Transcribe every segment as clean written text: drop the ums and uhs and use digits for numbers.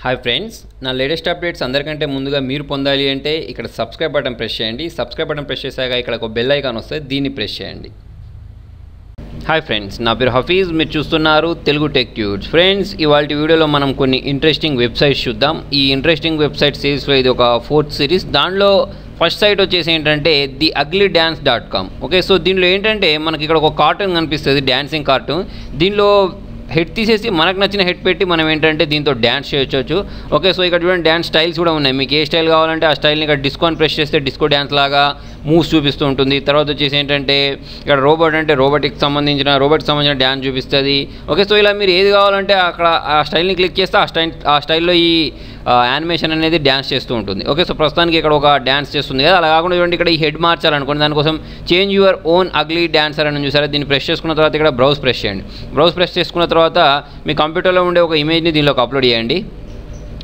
Hi friends, నా latest updates అందరికంటే ముందుగా మీరు పొందాలి అంటే ఇక్కడ సబ్స్క్రైబ్ బటన్ ప్రెస్ చేయండి. సబ్స్క్రైబ్ బటన్ ప్రెస్ చేశాక ఇక్కడ ఒక బెల్ ఐకాన్ వస్తుంది, దీన్ని ప్రెస్ చేయండి. హాయ్ ఫ్రెండ్స్, నా పేరు హఫీజ్, మీరు చూస్తున్నారు తెలుగు టెక్ ట్యూబ్స్. ఫ్రెండ్స్, ఇవాళ వీడియోలో మనం కొన్ని ఇంట్రెస్టింగ్ వెబ్సైట్స్ చూద్దాం. ఈ ఇంట్రెస్టింగ్ వెబ్సైట్ సిరీస్లో ఇది ఒక 4th సిరీస్. దానిలో ఫస్ట్ సైట్ వచ్చేసి ఏంటంటే theugly.dance.com. ఓకే, సో దీనిలో ఏంటంటే మనకి ఇక్కడ ఒక కార్టూన్ కనిపిస్తుంది, డ్యాన్సింగ్ కార్టూన్. దీనిలో హెడ్ తీసేసి మనకు నచ్చిన హెడ్ పెట్టి మనం ఏంటంటే దీంతో డ్యాన్స్ చేయొచ్చు. ఓకే, సో ఇక్కడ చూడండి డ్యాన్స్ స్టైల్స్ కూడా ఉన్నాయి. మీకు ఏ స్టైల్ కావాలంటే ఆ స్టైల్ని ఇక్కడ డిస్కోని ప్రెస్ చేస్తే డిస్కో డ్యాన్స్ లాగా మూవ్స్ చూపిస్తూ ఉంటుంది. తర్వాత వచ్చేసి ఏంటంటే ఇక్కడ రోబోట్ అంటే రోబోట్కి సంబంధించిన డ్యాన్స్ చూపిస్తుంది. ఓకే, సో ఇలా మీరు ఏది కావాలంటే అక్కడ ఆ స్టైల్ని క్లిక్ చేస్తే ఆ స్టైల్లో ఈ యానిమేషన్ అనేది డ్యాన్స్ చేస్తూ ఉంటుంది. ఓకే, సో ప్రస్తుతానికి ఇక్కడ ఒక డ్యాన్స్ చేస్తుంది కదా, అలా కాకుండా చూడండి ఇక్కడ ఈ హెడ్ మార్చాలనుకోండి, దానికోసం change your own ugly dancer అని చూసారా, దీన్ని ప్రెస్ చేసుకున్న తర్వాత ఇక్కడ బ్రౌజ్ ప్రెస్ చేయండి. బ్రౌజ్ ప్రెస్ చేసుకున్న తర్వాత మీ కంప్యూటర్లో ఉండే ఒక ఇమేజ్ని దీనిలోకి అప్లోడ్ చేయండి.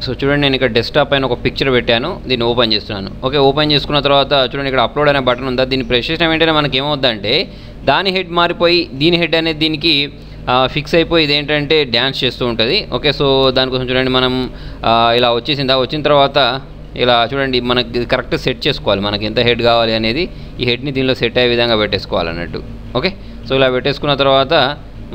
సో చూడండి, నేను ఇక్కడ డెస్క్టాప్ పైన ఒక పిక్చర్ పెట్టాను, దీన్ని ఓపెన్ చేస్తున్నాను. ఓకే, ఓపెన్ చేసుకున్న తర్వాత చూడండి ఇక్కడ అప్లోడ్ అనే బటన్ ఉందా, దీన్ని ప్రెస్ చేసిన వెంటనే మనకి ఏమవుద్దంటే దాని హెడ్ మారిపోయి దీని హెడ్ అనేది దీనికి ఫిక్స్ అయిపోయి ఇదేంటంటే డ్యాన్స్ చేస్తూ ఉంటుంది. ఓకే, సో దానికోసం చూడండి మనం ఇలా వచ్చిన తర్వాత ఇలా చూడండి మనకి కరెక్ట్ సెట్ చేసుకోవాలి, మనకి ఎంత హెడ్ కావాలి అనేది. ఈ హెడ్ని దీనిలో సెట్ అయ్యే విధంగా పెట్టేసుకోవాలన్నట్టు. ఓకే, సో ఇలా పెట్టేసుకున్న తర్వాత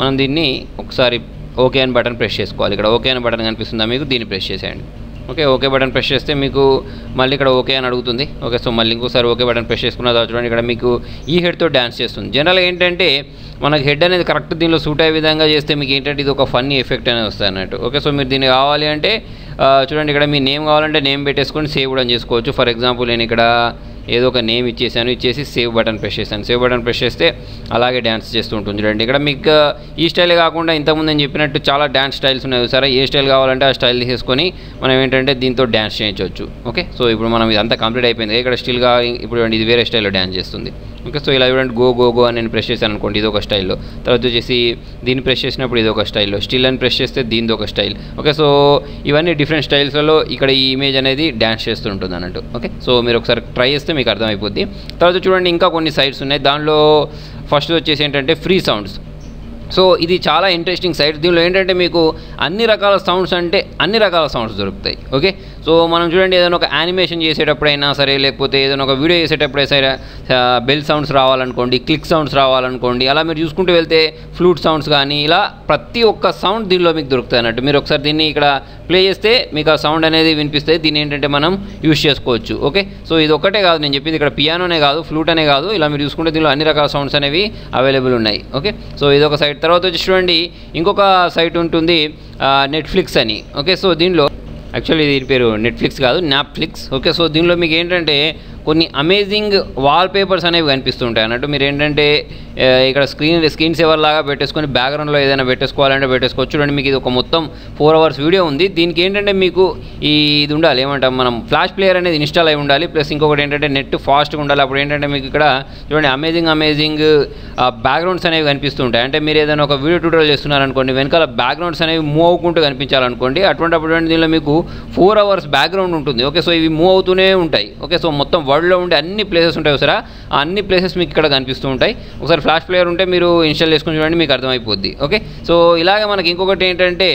మనం దీన్ని ఒకసారి ఓకే అని బటన్ ప్రెస్ చేసుకోవాలి. ఇక్కడ ఓకే అని బటన్ కనిపిస్తుందా మీకు, దీన్ని ప్రెస్ చేసేయండి. ఓకే, ఓకే బటన్ ప్రెస్ చేస్తే మీకు మళ్ళీ ఇక్కడ ఓకే అని అడుగుతుంది. ఓకే, సో మళ్ళీ ఇంకోసారి ఓకే బటన్ ప్రెస్ చేసుకున్న తర్వాత చూడండి ఇక్కడ మీకు ఈ హెడ్తో డ్యాన్స్ చేస్తుంది. జనరల్గా ఏంటంటే మనకు హెడ్ అనేది కరెక్ట్ దీనిలో సూట్ అయ్యే విధంగా చేస్తే మీకు ఏంటంటే ఇది ఒక ఫన్నీ ఎఫెక్ట్ అనేది వస్తుంది అన్నట్టు. ఓకే, సో మీరు దీన్ని కావాలి అంటే చూడండి ఇక్కడ మీ నేమ్ కావాలంటే నేమ్ పెట్టేసుకొని సేవ్ కూడా చేసుకోవచ్చు. ఫర్ ఎగ్జాంపుల్ నేను ఇక్కడ ఏదో ఒక నేమ్ ఇచ్చేసి సేవ్ బటన్ ప్రెస్ చేశాను. సేవ్ బటన్ ప్రెస్ చేస్తే అలాగే డ్యాన్స్ చేస్తూ ఉంటుంది. చూడండి ఇక్కడ మీకు ఈ స్టైల్ కాకుండా ఇంతకుముందు నేను చెప్పినట్టు చాలా డ్యాన్స్ స్టైల్స్ ఉన్నాయి సరే, ఏ స్టైల్ కావాలంటే ఆ స్టైల్ తీసేసుకొని మనం ఏంటంటే దీంతో డ్యాన్స్ చేయించవచ్చు. ఓకే, సో ఇప్పుడు మనం ఇదంతా కంప్లీట్ అయిపోయింది. ఇక్కడ స్టిల్గా ఇప్పుడు ఇది వేరే స్టైల్లో డ్యాన్స్ చేస్తుంది. ఓకే, సో ఇలా చూడండి గో గో గో అని నేను ప్రెస్ చేశాను అనుకోండి, ఇది ఒక స్టైల్లో. తర్వాత వచ్చేసి దీన్ని ప్రెస్ చేసినప్పుడు ఇది ఒక స్టైల్లో, స్టిల్ అని ప్రెస్ చేస్తే దీనిది ఒక స్టైల్. ఓకే, సో ఇవన్నీ డిఫరెంట్ స్టైల్స్లలో ఇక్కడ ఈ ఇమేజ్ అనేది డ్యాన్స్ చేస్తూ ఉంటుంది అన్నట్టు. ఓకే, సో మీరు ఒకసారి ట్రై చేస్తే మీకు అర్థమైపోద్ది. తర్వాత చూడండి ఇంకా కొన్ని సైట్స్ ఉన్నాయి. దానిలో ఫస్ట్ వచ్చేసి ఏంటంటే ఫ్రీ సౌండ్స్. సో ఇది చాలా ఇంట్రెస్టింగ్ సైట్. దీనిలో ఏంటంటే మీకు అన్ని రకాల సౌండ్స్ దొరుకుతాయి. ఓకే, సో మనం చూడండి ఏదైనా ఒక యానిమేషన్ చేసేటప్పుడైనా సరే, లేకపోతే ఏదైనా ఒక వీడియో చేసేటప్పుడైనా సరే బెల్ సౌండ్స్ రావాలనుకోండి, క్లిక్ సౌండ్స్ రావాలనుకోండి, అలా మీరు చూసుకుంటూ వెళ్తే ఫ్లూట్ సౌండ్స్ కానీ ఇలా ప్రతి ఒక్క సౌండ్ దీనిలో మీకు దొరుకుతాయి అన్నట్టు. మీరు ఒకసారి దీన్ని ఇక్కడ ప్లే చేస్తే మీకు ఆ సౌండ్ అనేది వినిపిస్తుంది. దీన్ని ఏంటంటే మనం యూజ్ చేసుకోవచ్చు. ఓకే, సో ఇది ఒక్కటే కాదు నేను చెప్పింది, ఇక్కడ పియానోనే కాదు, ఫ్లూట్ అనే కాదు, ఇలా మీరు చూసుకుంటే దీనిలో అన్ని రకాల సౌండ్స్ అనేవి అవైలబుల్ ఉన్నాయి. ఓకే, సో ఇది ఒక సైట్. తర్వాత వచ్చి చూడండి ఇంకొక సైట్ ఉంటుంది నెట్ఫ్లిక్స్ అని. ఓకే, సో దీనిలో యాక్చువల్లీ దీని పేరు నెట్ఫ్లిక్స్ కాదు, నాప్ఫ్లిక్స్. ఓకే, సో దీనిలో మీకు ఏంటంటే కొన్ని అమేజింగ్ వాల్ పేపర్స్ అనేవి కనిపిస్తుంటాయి అన్నట్టు. మీరు ఏంటంటే ఇక్కడ స్క్రీన్ సేవర్ లాగా పెట్టేసుకొని బ్యాక్గ్రౌండ్లో ఏదైనా పెట్టేసుకోవాలంటే పెట్టేసుకోవచ్చు. చూడండి మీకు ఇది ఒక మొత్తం 4 hours వీడియో ఉంది. దీనికి ఏంటంటే మీకు ఇది ఉండాలి, ఏమంటాం మనం, ఫ్లాష్ ప్లేయర్ అనేది ఇన్స్టాల్ అయి ఉండాలి. ప్లస్ ఇంకొకటి ఏంటంటే నెట్ ఫాస్ట్గా ఉండాలి. అప్పుడు ఏంటంటే మీకు ఇక్కడ చూడండి అమేజింగ్ బ్యాక్గ్రౌండ్స్ అనేవి కనిపిస్తుంటాయి. అంటే మీరు ఏదైనా ఒక వీడియో ట్యూటోరియల్ చేస్తున్నారనుకోండి, వెనకాల బ్యాక్గ్రౌండ్స్ అనేవి మూవ్ అవ్వకుంటూ కనిపించాలనుకోండి, అప్పుడు దీనిలో మీకు 4 hours బ్యాక్గ్రౌండ్ ఉంటుంది. ఓకే, సో ఇవి మూవ్ అవుతూనే ఉంటాయి. ఓకే, సో మొత్తం వరల్డ్లో ఉండే అన్ని ప్లేసెస్ ఉంటాయి సరే, ఆ అన్ని ప్లేసెస్ మీకు ఇక్కడ కనిపిస్తూ ఉంటాయి. ఒకసారి ఫ్లాష్ ప్లేయర్ ఉంటే మీరు ఇన్స్టాల్ చేసుకుని చూడండి, మీకు అర్థమైపోద్ది. ఓకే, సో ఇలాగే మనకి ఇంకొకటి ఏంటంటే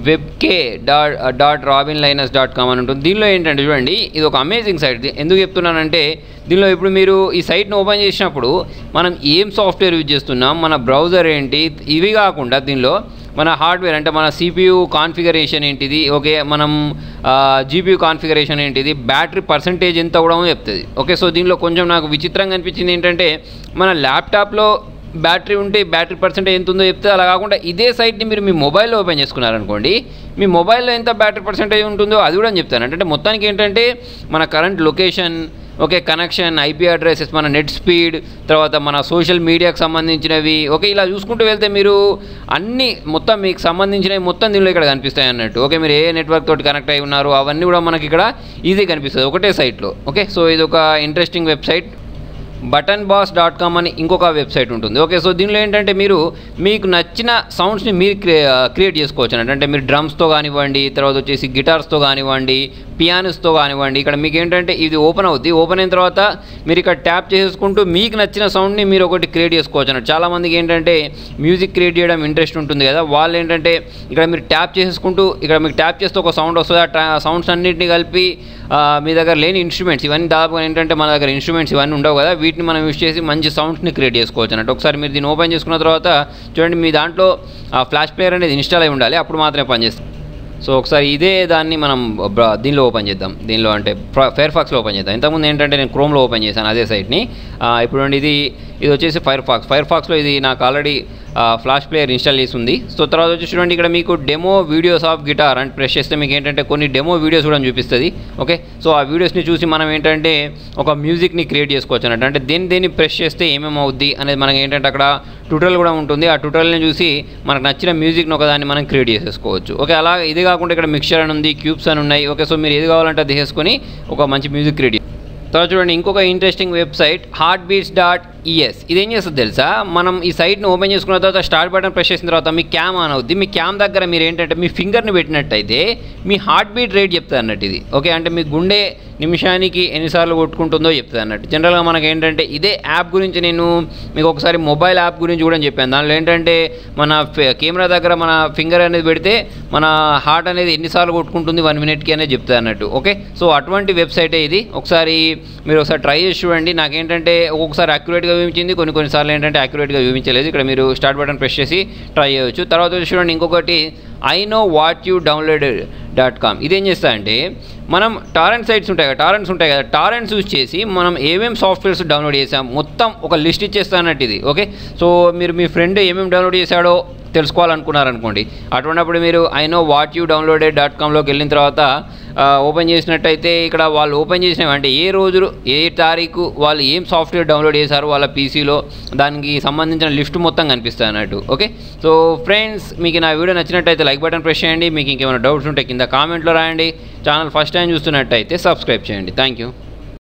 webk.robinlinus.com అని ఉంటుంది. దీనిలో ఏంటంటే చూడండి ఇది ఒక అమేజింగ్ సైట్. ఎందుకు చెప్తున్నానంటే దీనిలో ఇప్పుడు మీరు ఈ సైట్ని ఓపెన్ చేసినప్పుడు మనం ఏం సాఫ్ట్వేర్ యూజ్ చేస్తున్నాం, మన బ్రౌజర్ ఏంటి, ఇవి కాకుండా దీనిలో మన హార్డ్వేర్ అంటే మన CPU కాన్ఫిగరేషన్ ఏంటిది, ఓకే మనం GPU కాన్ఫిగరేషన్ ఏంటిది, బ్యాటరీ పర్సంటేజ్ ఎంత కూడా చెప్తుంది. ఓకే, సో దీనిలో కొంచెం నాకు విచిత్రంగా అనిపించింది ఏంటంటే మన ల్యాప్టాప్లో బ్యాటరీ ఉంటే బ్యాటరీ పర్సెంటేజ్ ఎంత ఉందో చెప్తే, అలా కాకుండా ఇదే సైట్ని మీరు మీ మొబైల్లో ఓపెన్ చేసుకున్నారనుకోండి, మీ మొబైల్లో ఎంత బ్యాటరీ పర్సెంటేజ్ ఉంటుందో అది కూడా చెప్తాను. అంటే మొత్తానికి ఏంటంటే మన current location, okay connection, IP addresses, మన నెట్ స్పీడ్, తర్వాత మన సోషల్ మీడియాకి సంబంధించినవి, ఓకే ఇలా చూసుకుంటూ వెళ్తే మీరు అన్నీ మొత్తం మీకు సంబంధించినవి మొత్తం దీనిలో ఇక్కడ కనిపిస్తాయి అన్నట్టు. ఓకే, మీరు ఏ నెట్వర్క్ తోటి కనెక్ట్ అయి ఉన్నారు అవన్నీ కూడా మనకి ఇక్కడ ఈజీ కనిపిస్తుంది ఒకటే సైట్లో. ఓకే, సో ఇది ఒక ఇంట్రెస్టింగ్ వెబ్సైట్. buttonboss.com అని ఇంకొక వెబ్సైట్ ఉంటుంది. ఓకే, సో దీనిలో ఏంటంటే మీరు మీకు నచ్చిన సౌండ్స్ని మీరు క్రియేట్ చేసుకోవచ్చు అంటే మీరు డ్రమ్స్తో కానివ్వండి, తర్వాత వచ్చేసి గిటార్స్తో కానివ్వండి, పియానోస్తో కానివ్వండి. ఇక్కడ మీకు ఏంటంటే ఇది ఓపెన్ అవుద్ది. ఓపెన్ అయిన తర్వాత మీరు ఇక్కడ ట్యాప్ చేసుకుంటూ మీకు నచ్చిన సౌండ్ని మీరు ఒకటి క్రియేట్ చేసుకోవచ్చు అన్నట్టు. చాలామందికి ఏంటంటే మ్యూజిక్ క్రియేట్ చేయడం ఇంట్రెస్ట్ ఉంటుంది కదా, వాళ్ళు ఏంటంటే ఇక్కడ మీరు ట్యాప్ చేసుకుంటూ ఇక్కడ మీకు ట్యాప్ చేస్తే ఒక సౌండ్ వస్తుంది. ఆ సౌండ్స్ అన్నింటినీ కలిపి మీ దగ్గర లేని ఇన్స్ట్రుమెంట్స్ ఇవన్నీ దాదాపుగా ఏంటంటే మన దగ్గర ఇన్స్ట్రుమెంట్స్ ఇవన్నీ ఉండవు కదా, వీటిని మనం యూజ్ చేసి మంచి సౌండ్స్ని క్రియేట్ చేసుకోవచ్చు అన్నట్టు. ఒకసారి మీరు దీన్ని ఓపెన్ చేసుకున్న తర్వాత చూడండి, మీ దాంట్లో ఫ్లాష్ ప్లేయర్ అనేది ఇన్స్టాల్ అయి ఉండాలి, అప్పుడు మాత్రమే పనిచేస్తుంది. సో ఒకసారి ఇదే దాన్ని మనం దీనిలో ఓపెన్ చేద్దాం. దీనిలో అంటే ఫైర్ ఫాక్స్లో ఓపెన్ చేద్దాం. ఇంతకుముందు ఏంటంటే నేను క్రోమ్లో ఓపెన్ చేశాను అదే సైట్ని. ఇప్పుడు ఇది వచ్చేసి ఫైర్ ఫాక్స్లో ఇది నాకు ఆల్రెడీ ఫ్లాష్ ప్లేయర్ ఇన్స్టాల్ చేసి ఉంది. సో తర్వాత వచ్చి చూడండి, ఇక్కడ మీకు డెమో వీడియోస్ ఆఫ్ గిటార్ అని ప్రెస్ చేస్తే మీకు ఏంటంటే కొన్ని డెమో వీడియోస్ కూడా చూపిస్తుంది. ఓకే, సో ఆ వీడియోస్ని చూసి మనం ఏంటంటే ఒక మ్యూజిక్ని క్రియేట్ చేసుకోవచ్చు అన్నట్టు. అంటే దేన్ని ప్రెస్ చేస్తే ఏమేమి అవుద్ది అనేది మనకి ఏంటంటే అక్కడ ట్యూటోరియల్ కూడా ఉంటుంది. ఆ ట్యూటోరియల్ని చూసి మనకు నచ్చిన మ్యూజిక్ని ఒకదాన్ని మనం క్రియేట్ చేసేసుకోవచ్చు. ఓకే, అలా ఇది కాకుండా ఇక్కడ మిక్చర్ అని ఉంది, క్యూబ్స్ అని ఉన్నాయి. ఓకే, సో మీరు ఏది కావాలంటే అది చేసుకొని ఒక మంచి మ్యూజిక్ క్రియేట్. తర్వాత చూడండి, ఇంకొక ఇంట్రెస్టింగ్ వెబ్సైట్ heartbeats.es. ఇదేం చేస్తుంది తెలుసా, మనం ఈ సైట్ని ఓపెన్ చేసుకున్న తర్వాత స్టార్ట్ బటన్ ప్రెస్ చేసిన తర్వాత మీ క్యామ్ ఆన్ అవుద్ది. మీ క్యామ్ దగ్గర మీరు ఏంటంటే మీ ఫింగర్ని పెట్టినట్టయితే మీ హార్ట్ బీట్ రేట్ చెప్తుంది అన్నట్టు ఇది. ఓకే, అంటే మీ గుండె నిమిషానికి ఎన్నిసార్లు కొట్టుకుంటుందో చెప్తుంది అన్నట్టు. జనరల్గా మనకి ఏంటంటే ఇదే యాప్ గురించి నేను మీకు ఒకసారి మొబైల్ యాప్ గురించి కూడా చెప్పాను. దానిలో ఏంటంటే మన కెమెరా దగ్గర మన ఫింగర్ అనేది పెడితే మన హార్ట్ అనేది ఎన్నిసార్లు కొట్టుకుంటుంది 1 minute అనేది చెప్తుంది అన్నట్టు. ఓకే, సో అటువంటి వెబ్సైటే ఇది. మీరు ఒకసారి ట్రై చేసి చూడండి. నాకేంటంటే ఒక్కొక్కసారి యాక్యురేట్గా చూపించింది, కొన్నిసార్లు ఏంటంటే యాక్యురేట్గా చూపించలేదు. ఇక్కడ మీరు స్టార్ట్ బటన్ ప్రెస్ చేసి ట్రై చేయవచ్చు. తర్వాత చూడండి, ఇంకొకటి iknowwhatyoudownloaded.com. ఇదేం చేస్తా అంటే మనం టారెంట్ సైట్స్ ఉంటాయి కదా, టారెంట్స్ యూజ్ చేసి మనం ఏమేమి సాఫ్ట్వేర్స్ డౌన్లోడ్ చేసాం మొత్తం ఒక లిస్ట్ ఇచ్చేస్తా అన్నట్టు ఇది. ఓకే, సో మీరు మీ ఫ్రెండ్ ఏమేమి డౌన్లోడ్ చేశాడో తెలుసుకోవాలనుకున్నారనుకోండి, అటువంటిప్పుడు మీరు iknowwhatyoudownloaded.comలోకి వెళ్ళిన తర్వాత ఓపెన్ చేసినట్టయితే ఇక్కడ వాళ్ళు ఓపెన్ చేసినవి అంటే ఏ రోజు ఏ తారీఖు వాళ్ళు ఏం సాఫ్ట్వేర్ డౌన్లోడ్ చేశారు వాళ్ళ పీసీలో దానికి సంబంధించిన లిస్ట్ మొత్తం కనిపిస్తుంది అన్నట్టు. ఓకే, సో ఫ్రెండ్స్, మీకు నా వీడియో నచ్చినట్టయితే లైక్ బటన్ ప్రెస్ చేయండి. మీకు ఇంకేమైనా డౌట్స్ ఉంటే కింద కామెంట్లో రాయండి. ఛానల్ ఫస్ట్ టైం చూస్తున్నట్టయితే సబ్స్క్రైబ్ చేయండి. Thank you.